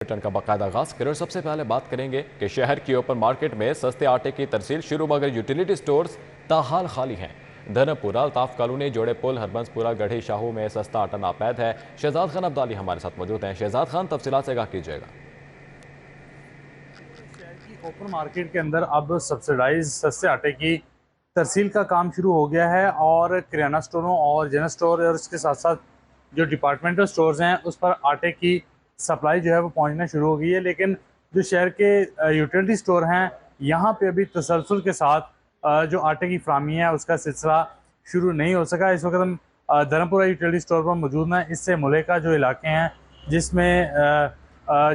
Bulletin का बाकायदा आगाज करें और सबसे पहले बात करेंगे कि शहर की ओपन मार्केट में सस्ते आटे की तरसील शुरू, मगर यूटिलिटी स्टोर्स ताहाल खाली हैं। धर्मपुरा, अल्ताफ कॉलोनी, जोड़े पुल, हरबंसपुरा, गढ़ी शाहू में सस्ता आटा नापैद है। शहजाद खान अब्दाली हमारे साथ मौजूद हैं। शहजाद खान, तफसीलात से आगाह कीजिएगा। शहर की ओपन मार्केट के अंदर अब सब्सिडाइज सस्ते आटे की तरसील का काम शुरू हो गया है और किराना स्टोरों और जनरल स्टोर और इसके साथ साथ जो डिपार्टमेंटल स्टोर्स हैं उस पर आटे की सप्लाई जो है वो पहुंचना शुरू हो गई है। लेकिन जो शहर के यूटिलिटी स्टोर हैं यहाँ पे अभी तसलसल के साथ जो आटे की फराहमी है उसका सिलसिला शुरू नहीं हो सका। इस वक्त हम धर्मपुरा यूटिलिटी स्टोर पर मौजूद हैं। इससे मुले का जो इलाके हैं जिसमें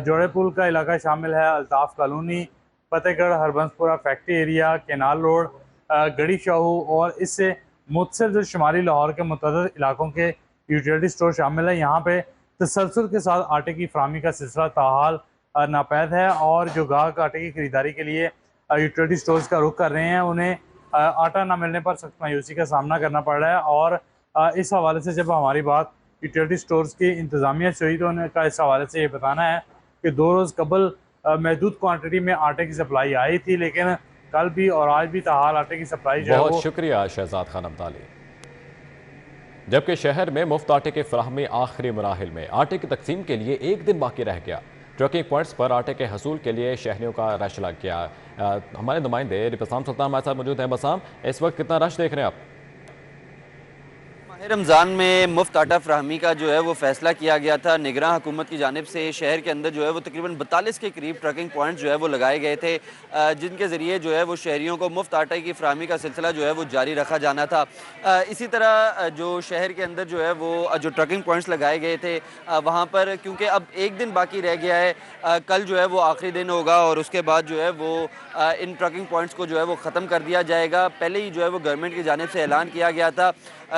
जोड़े पुल का इलाका शामिल है, Altaf colony, Fatehgarh, Harbanspura factory area, canal road, Garhi Shahu और इससे मुतसर जो शुमाली लाहौर के मुतअद्दिद इलाकों के यूटिलिटी स्टोर शामिल है। यहाँ पे तसलसल के साथ आटे की फराहमी का सिलसिला ताहाल नापैद है और जो गाहक आटे की खरीदारी के लिए यूटिलिटी स्टोर्स का रुख कर रहे हैं उन्हें आटा ना मिलने पर सख्त मायूसी का सामना करना पड़ रहा है। और इस हवाले से जब हमारी बात यूटिलिटी स्टोर्स की इंतज़ामिया से हुई तो उनका इस हवाले से ये बताना है कि 2 रोज़ कबल महदूद क्वांटिटी में आटे की सप्लाई आई थी, लेकिन कल भी और आज भी ताहाल आटे की सप्लाई जो है बहुत वो। शुक्रिया शहजाद खान अब्दाली। जबकि शहर में मुफ्त आटे की फराहमी आखिरी मराहिल में, आटे की तकसीम के लिए एक दिन बाकी रह गया। ट्रकिंग पॉइंट्स पर आटे के हसूल के लिए शहरियों का रश लग गया। हमारे नुमाइंदे बसाम सुल्तान हमारे साथ मौजूद हैं। बसाम, इस वक्त कितना रश देख रहे हैं आप? रमज़ान में मुफ्त आटा फ्राहमी का जो है वो फैसला किया गया था निगरान हुकूमत की जानिब से। शहर के अंदर जो है वो तकरीबन 42 के करीब ट्रकिंग पॉइंट जो है वो लगाए गए थे, जिनके ज़रिए जो है वो शहरियों को मुफ्त आटे की फ्राहमी का सिलसिला जो है वो जारी रखा जाना था। इसी तरह जो शहर के अंदर जो है वो जो ट्रकिंग पॉइंट्स लगाए गए थे वहाँ पर, क्योंकि अब एक दिन बाकी रह गया है, कल जो है वो आखिरी दिन होगा और उसके बाद जो है वो इन ट्रकिंग पॉइंट्स को जो है वो ख़त्म कर दिया जाएगा। पहले ही जो है वो गवर्नमेंट की जानिब से ऐलान किया गया था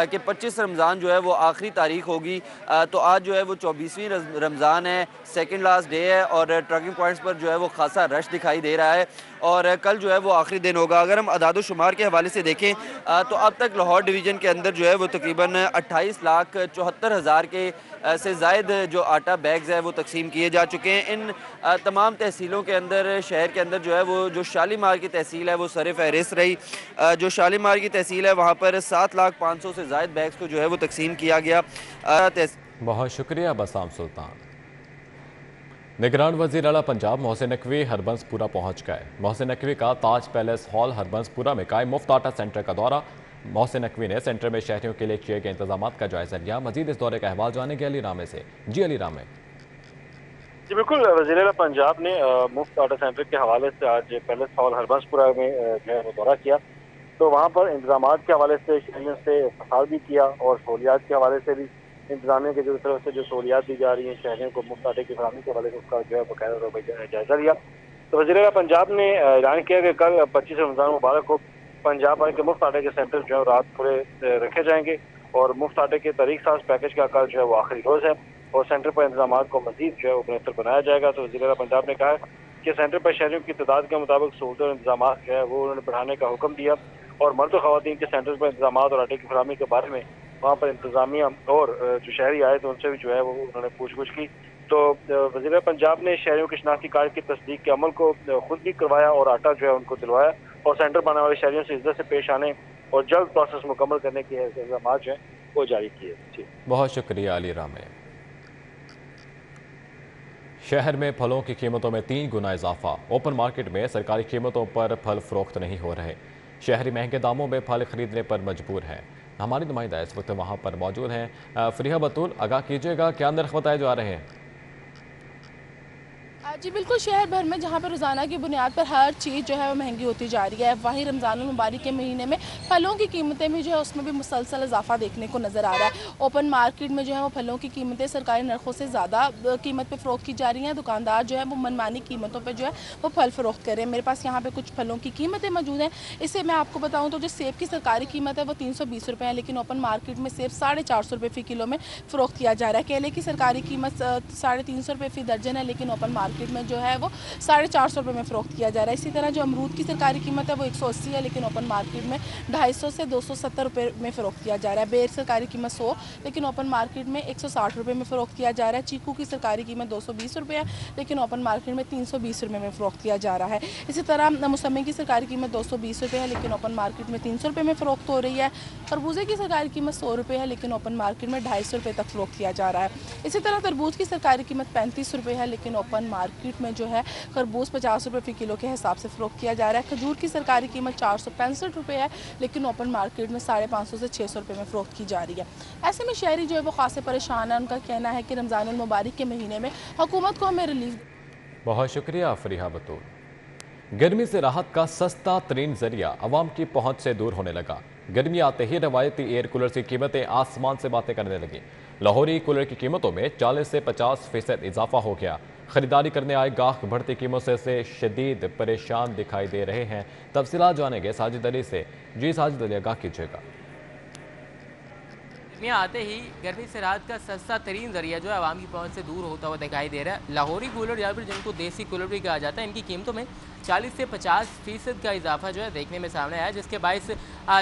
कि 25 रमज़ान जो है वो आखिरी तारीख होगी। तो आज जो है वो 24वीं रमज़ान है, सेकंड लास्ट डे है और ट्रकिंग पॉइंट्स पर जो है वो खासा रश दिखाई दे रहा है और कल जो है वो आखिरी दिन होगा। अगर हम अदाद शुमार के हवाले से देखें तो अब तक लाहौर डिवीज़न के अंदर जो है वो तकरीबन 28,74,000 के से ज़ायद जो आटा बैग्स है वो तकसीम किए जा चुके हैं। इन तमाम तहसीलों के अंदर, शहर के अंदर जो है वो जो शालीमार की तहसील है वो सर फहरिस्त रही। जो शालीमार की तहसील है वहाँ पर 7,500,000 से ज़ायद बैग्स को जो है वो तकसीम किया गया। बहुत शुक्रिया बसाम सुल्तान। निगरान वज़ीर आला पंजाब मोहसिन नकवी हरबंसपुरा पहुंच गए। मोहसिन नकवी का ताज पैलेस हॉल हरबंसपुरा में कायम मुफ्त आटा सेंटर का दौरा। मोहसिन नकवी ने सेंटर में शहरियों के लिए किए गए इंतजाम का जायजा लिया। मजीद इस दौरे का अहवाल जानेंगे अली रामे से। जी अली रामे। जी बिल्कुल, वज़ीर आला पंजाब ने मुफ्त आटा सेंटर के हवाले से आज पैलेस हॉल हरबंसपुरा में जो है वो दौरा किया। तो वहाँ पर इंतजाम के हवाले से शहरियों से फसाल भी किया और सहूलियात के हवाले से भी इंतजामिया की तरफ से जो सहूलियात दी जा रही हैं शहरियों को मुफ्त आटे की फराहमी के हवाले से उसका जो है बाकायदा जायजा लिया। तो वज़ीर आला पंजाब ने ऐलान किया कि कल 25 रमज़ान मुबारक को पंजाब भर के मुफ्त आटे के सेंटर जो है रात पूरे रखे जाएंगे और मुफ्त आटे के तरीक साज पैकेज का कल जो है वो आखिरी रोज़ है और सेंटर पर इंतजाम को मजीद जो है वो बेहतर बनाया जाएगा। तो वज़ीर आला पंजाब ने कहा कि सेंटर पर शहरियों की तादाद के मुताबिक सहूलत और इंतजाम जो है वो उन्होंने बढ़ाने का हुक्म दिया और मर्द और ख़वातीन के सेंटर पर इंतजाम और आटे की फराहमी के बारे में वहाँ पर इंतजामिया और जो शहरी आए तो उनसे भी जो है वो उन्होंने पूछ की। तो वज़ीर पंजाब ने शहरियों की शनाख्ती कार्ड की तस्दीक के अमल को खुद भी करवाया और आटा जो है उनको दिलवाया और सेंटर बनाने वाले शहरियों से इज्जत से पेश आने और जल्द प्रोसेस मुकम्मल करने के इंतजाम जो है वो जारी किए। बहुत शुक्रिया अली रामे। शहर में फलों की कीमतों में 3 गुना इजाफा। ओपन मार्केट में सरकारी कीमतों पर फल फरोख्त नहीं हो रहे। शहरी महंगे दामों में फल खरीदने पर मजबूर हैं। हमारी नुमाइंदा इस वक्त वहां पर मौजूद हैं। फरीहा बतूल, आगाह कीजिएगा, क्या नर्ख बताए जा रहे हैं? जी बिल्कुल, शहर भर में जहाँ पर रोज़ाना की बुनियाद पर हर चीज़ जो है वो महंगी होती जा रही है, वहीं रमज़ान मुबारक के महीने में फलों की कीमतें भी जो है उसमें भी मुसलसल इजाफा देखने को नज़र आ रहा है। ओपन मार्केट में जो है वो फलों की कीमतें सरकारी नरखों से ज़्यादा कीमत पे फ़रोख्त की जा रही हैं। दुकानदार जो है वो मनमानी कीमतों पर जो है वो फल फ़रोख्त कर रहे हैं। मेरे पास यहाँ पर कुछ फलों की कीमतें मौजूद हैं। इससे मैं आपको बताऊँ तो जो सेब की सरकारी कीमत है वो 320 रुपये है, लेकिन ओपन मार्केट में सेब 450 रुपये फ़ी किलो में फ़रोख्त किया जा रहा है। केले की सरकारी कीमत 350 रुपये फ़ी दर्जन है, लेकिन ओपन मार्केट मार्केट में जो है वो 450 रुपये में फ़रोख्त किया जा रहा है। इसी तरह जो अमरूद की सरकारी कीमत है वो 180 है, लेकिन ओपन मार्केट में 250 से 270 रुपये में फ़रोख्त किया जा रहा है। बेर सरकारी कीमत 100, लेकिन ओपन मार्केट में 160 रुपये में फ़रोख्त किया जा रहा है। चीकू की सरकारी कीमत 220 रुपये है, लेकिन ओपन मार्केट में 320 रुपये में फ़रोख्त किया जा रहा है। इसी तरह मौसमी की सरकारी कीमत 220 रुपये है, लेकिन ओपन मार्केट में 300 रुपये में फ़रोख्त हो रही है। खरबूजे की सरकारी कीमत 100 रुपये है, लेकिन ओपन मार्केट में 250 रुपये तक फ़रोख्त किया जा रहा है। इसी तरह तरबूज की सरकारी कीमत 35 रुपये है, लेकिन ओपन मार्केट में जो है खरबूज 50 रुपये फ़ी किलो के हिसाब से फ़रोख्त किया जा रहा है। खजूर की सरकारी कीमत 465 रुपये है, लेकिन ओपन मार्केट में 550 से 600 रुपये में फ़रोख्त की जा रही है। ऐसे में शहरी जो है वो खासे परेशान है। उनका कहना है कि रमज़ानुल मुबारक के महीने में हुकूमत को हमें रिलीफ। बहुत शुक्रिया फरीहा बतूल। गर्मी से राहत का सस्ता तरीन जरिया आवाम की पहुंच से दूर होने लगा। गर्मी आते ही रवायती एयर कूलर की कीमतें आसमान से बातें करने लगी। लाहौरी कूलर की कीमतों में 40 से 50% इजाफा हो गया। खरीदारी करने आए गाहक बढ़ती कीमतों से शदीद परेशान दिखाई दे रहे हैं। तफसीलात जानेंगे साजिद अली से। जी साजिद अली, आगाह कीजिएगा। गर्मियाँ आते ही गर्मी से राहत का सस्ता तरीन जरिया जो है आवाम की पहुंच से दूर होता हुआ दिखाई दे रहा है। लाहौरी कूलर या फिर जिनको देसी कूलर भी कहा जाता है, इनकी कीमतों में 40 से 50% का इजाफा जो है देखने में सामने आया, जिसके बायस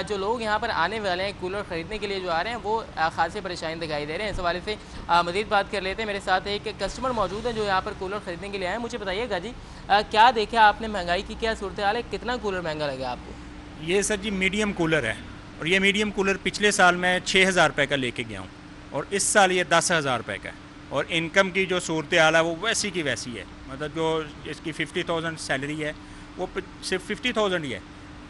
जो लोग यहाँ पर आने वाले हैं कूलर ख़रीदने के लिए जो आ रहे हैं वो खासी परेशानी दिखाई दे रहे हैं। इस हवाले से मज़ीद बात कर लेते हैं। मेरे साथ एक कस्टमर मौजूद है जो यहाँ पर कूलर ख़रीदने के लिए आए। मुझे बताइएगा जी, क्या देखा आपने, महंगाई की क्या सूरत हाल है, कितना कूलर महंगा लगा आपको? ये सर जी मीडियम कूलर है, और ये मीडियम कूलर पिछले साल मैं 6,000 रुपये का लेके गया हूँ, और इस साल ये 10,000 रुपये का है। और इनकम की जो सूरत हाल है वो वैसी की वैसी है। मतलब जो इसकी 50,000 सैलरी है वो सिर्फ 50,000 ही है,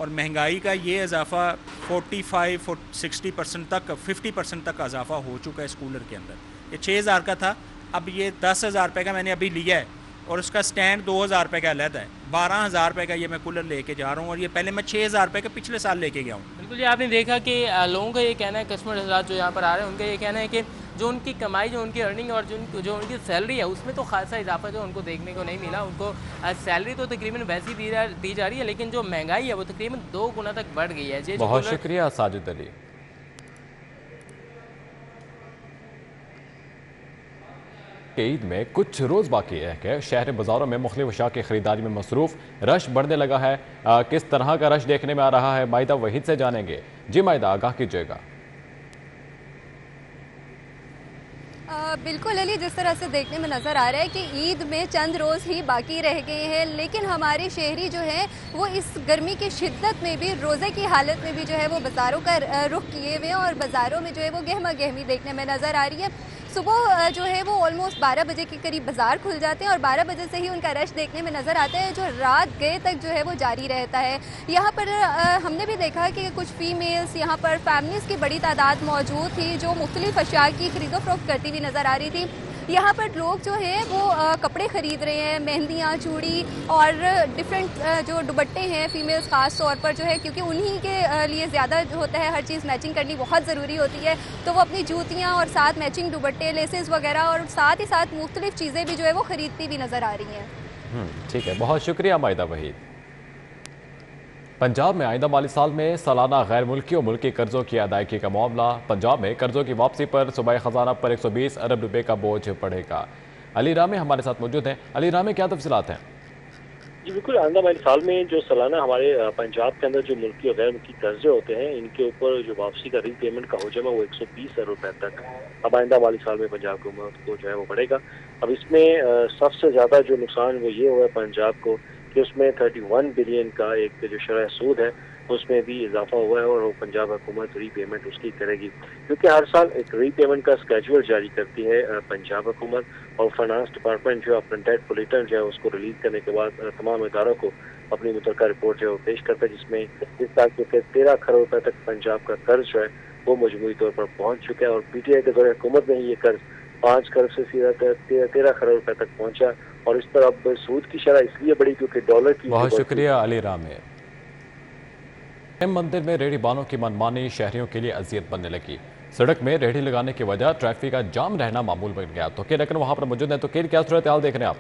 और महंगाई का ये इजाफा 45 और 60% तक 50% तक इजाफा हो चुका है इस कूलर के अंदर। ये 6,000 का था, अब ये 10,000 रुपये का मैंने अभी लिया है, और उसका स्टैंड 2,000 रुपये का अलग है। 12,000 रुपये का ये मैं कूलर लेके जा रहा हूँ, और ये पहले मैं 6,000 रुपये का पिछले साल लेके गया हूँ। बिल्कुल जी, आपने देखा कि लोगों का ये कहना है, कस्टमर हज़रात जो यहाँ पर आ रहे हैं उनका ये कहना है कि जो उनकी कमाई, जो उनकी अर्निंग और जो उनकी सैलरी है उसमें तो खासा इजाफा जो उनको देखने को नहीं मिला। उनको सैलरी तो तकरीबन वैसी दी जा रही है, लेकिन जो महंगाई है वो तकरीबन 2 गुना तक बढ़ गई है। बहुत शुक्रिया साजिद अली। ईद में कुछ रोज़ बाकी है कि शहर बाज़ारों में मुख्तलिफ अशिया की खरीदारी में मसरूफ़, रश बढ़ने लगा है। किस तरह का रश देखने में आ रहा है, माइदा वहीद से जानेंगे। जी माइदा, आगाह कीजिएगा। बिल्कुल अली, जिस तरह से देखने में नज़र आ रहा है कि ईद में चंद रोज़ ही बाकी रह गए हैं, लेकिन हमारे शहरी जो है वो इस गर्मी की शिद्दत में भी, रोज़े की हालत में भी जो है वो बाज़ारों का रुख किए हुए हैं, और बाज़ारों में जो है वो गहमा गहमी देखने में नज़र आ रही है। सुबह जो है वो ऑलमोस्ट 12 बजे के करीब बाज़ार खुल जाते हैं, और 12 बजे से ही उनका रश देखने में नज़र आता है, जो रात गए तक जो है वो जारी रहता है। यहाँ पर हमने भी देखा कि कुछ फ़ीमेल्स यहाँ पर फैमिलीज़ की बड़ी तादाद मौजूद थी जो मुख्तलिफ अशिया की खरीदो फरोख्त करती हुई नज़र आ रही थी। यहाँ पर लोग जो है वो कपड़े ख़रीद रहे हैं, मेहंदियाँ, चूड़ी और डिफरेंट जो दुपट्टे हैं फीमेल्स ख़ास तौर पर जो है, क्योंकि उन्हीं के लिए ज़्यादा जो होता है, हर चीज़ मैचिंग करनी बहुत ज़रूरी होती है, तो वो अपनी जूतियाँ और साथ मैचिंग दुपट्टे, लेसेस वगैरह और साथ ही साथ मुख्तलिफ चीज़ें भी जो है वो ख़रीदती भी नज़र आ रही हैं। ठीक है, बहुत शुक्रिया माइदा वहीद। पंजाब में आइंदा माली साल में सालाना गैर मुल्की और मुल्की कर्जों की अदायगी का मामला। पंजाब में कर्जों की वापसी पर सूबाई खजाना पर 120 अरब रुपए का बोझ पड़ेगा। अली रामे हमारे साथ मौजूद हैं। अली रामे, क्या तफसीलात हैं? जी बिल्कुल, आइंदा माली साल में जो सालाना हमारे पंजाब के अंदर जो मुल्की और गैर मुल्की कर्जे होते हैं, इनके ऊपर जो वापसी का रीपेमेंट का हौजम है वो 120 अरब रुपए तक अब आइंदा माली साल में पंजाब हुकूमत को जो है वो बढ़ेगा। अब इसमें सबसे ज़्यादा जो नुकसान वो ये हुआ है पंजाब को कि उसमें 31 बिलियन का एक जो शरह सूद है उसमें भी इजाफा हुआ है, और वो पंजाब हुकूमत रीपेमेंट उसकी करेगी, क्योंकि हर साल एक रीपेमेंट का स्केड्यूल जारी करती है पंजाब हुकूमत, और फाइनेंस डिपार्टमेंट जो है अपना डेट बुलेटिन जो है उसको रिलीज करने के बाद तमाम इदारों को अपनी मुतल्लिका रिपोर्ट जो है वो पेश करता है, जिसमें इस साल के 13 खरब रुपए तक पंजाब का कर्ज जो है वो मजमूई तौर पर पहुँच चुका है, और PTI के दौरान हुकूमत में ही ये कर्ज 5 खरब से सीधा 13 खरब रुपए तक पहुँचा, और इस पर अब सूद की शरह इसलिए बढ़ी क्योंकि डॉलर की। बहुत शुक्रिया अली रामे। मंदिर में रेहड़ी बानों की मनमानी शहरियों के लिए अजियत बनने लगी। सड़क में रेहड़ी लगाने की वजह ट्रैफिक का जाम रहना मामूल बन गया। तो केर रकन वहां पर मौजूद है। तो केर, क्या सूरत हाल देख रहे हैं आप?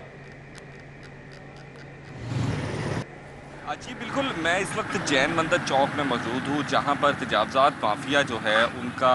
जी बिल्कुल, मैं इस वक्त जैन मंदिर चौक में मौजूद हूँ, जहाँ पर तजावज़ात माफिया जो है उनका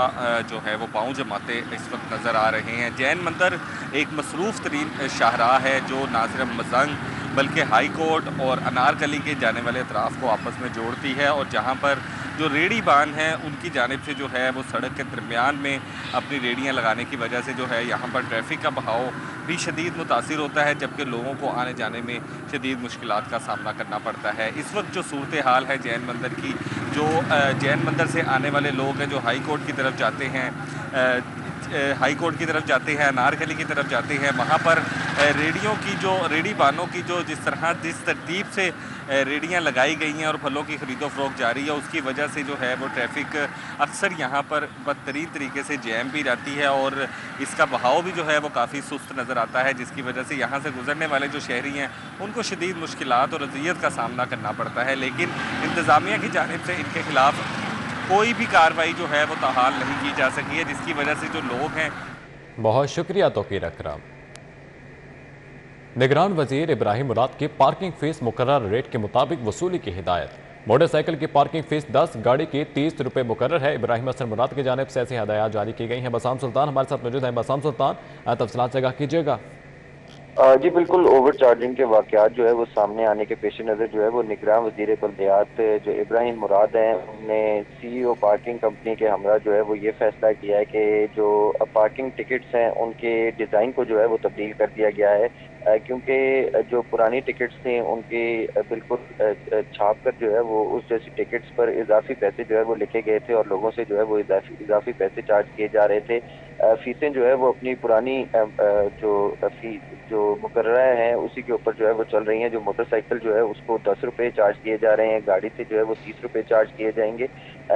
जो है वो पाँव जमाते इस वक्त नज़र आ रहे हैं। जैन मंदिर एक मसरूफ़ तरीन शाहराह है जो ना सिर्फ मजंग बल्कि हाई कोर्ट और अनारकली के जाने वाले अतराफ़ को आपस में जोड़ती है, और जहाँ पर जो रेडी बान हैं उनकी जानिब से जो है वो सड़क के दरमियान में अपनी रेडियाँ लगाने की वजह से जो है यहाँ पर ट्रैफिक का बहाव भी शदीद मुतासिर होता है, जबकि लोगों को आने जाने में शदीद मुश्किलात का सामना करना पड़ता है। इस वक्त जो सूरत हाल है जैन मंदिर की, जो जैन मंदिर से आने वाले लोग हैं जो हाई कोर्ट की तरफ जाते हैं, हाई कोर्ट की तरफ जाते हैं, अनारकली की तरफ जाते हैं, वहाँ पर रेडियों की जो रेडी बानों की जो जिस तरतीब से रेडियाँ लगाई गई हैं और फलों की ख़रीदो फ़रोख्त जारी है, उसकी वजह से जो है वो ट्रैफिक अक्सर यहाँ पर बदतरीन तरीके से जैम भी रहती है और इसका बहाव भी जो है वो काफ़ी सुस्त नज़र आता है, जिसकी वजह से यहाँ से गुजरने वाले जो शहरी हैं उनको शदीद मुश्किलात और अज़ियत का सामना करना पड़ता है। लेकिन इंतज़ामिया की जानिब से इनके ख़िलाफ़ कोई भी कार्रवाई जो है वो ताहाल नहीं की जा सकी है, जिसकी वजह से जो लोग हैं। बहुत शुक्रिया तौकीर अकरम। निगरान वजीर इब्राहिम मुराद की पार्किंग फीस मुकर्रर रेट के मुताबिक वसूली की हिदायत। मोटरसाइकिल की पार्किंग फीस 10, गाड़ी की 30 रुपये मुकर्रर है। इब्राहिम हसन मुराद की जानिब से ऐसी हिदायत जारी की गई हैं। बसाम सुल्तान हमारे साथ मौजूद हैं। बसाम सुल्तान, तफसीलात जगह कीजिएगा। जी बिल्कुल, ओवर चार्जिंग के वाक़यात जो है वो सामने आने के पेश नज़र जो है वो निगरान वज़ीर बल्दियात जो इब्राहिम मुराद हैं, उन्होंने CEO पार्किंग कंपनी के हमरा जो है वो ये फैसला किया है कि जो पार्किंग टिकट्स हैं उनके डिज़ाइन को जो है वो तब्दील कर दिया गया है, क्योंकि जो पुरानी टिकट्स थी उनके बिल्कुल छाप कर जो है वो उस जैसी टिकट्स पर इजाफी पैसे जो है वो लिखे गए थे और लोगों से जो है वो इजाफी पैसे चार्ज किए जा रहे थे। फीसें जो है वो अपनी पुरानी जो मुकर्ररा हैं उसी के ऊपर जो है वो चल रही हैं। जो मोटरसाइकिल जो है उसको 10 रुपये चार्ज किए जा रहे हैं, गाड़ी से जो है वो 30 रुपये चार्ज किए जाएंगे,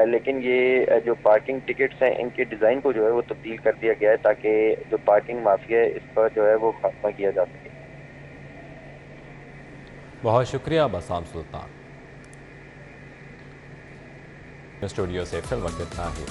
लेकिन ये जो पार्किंग टिकट्स हैं इनके डिज़ाइन को जो है वो तब्दील कर दिया गया है ताकि जो पार्किंग माफिया है इस पर जो है वो खात्मा किया जा सके। बहुत शुक्रिया बसाम सुल्तान। स्टूडियो से फिल्म कितना ही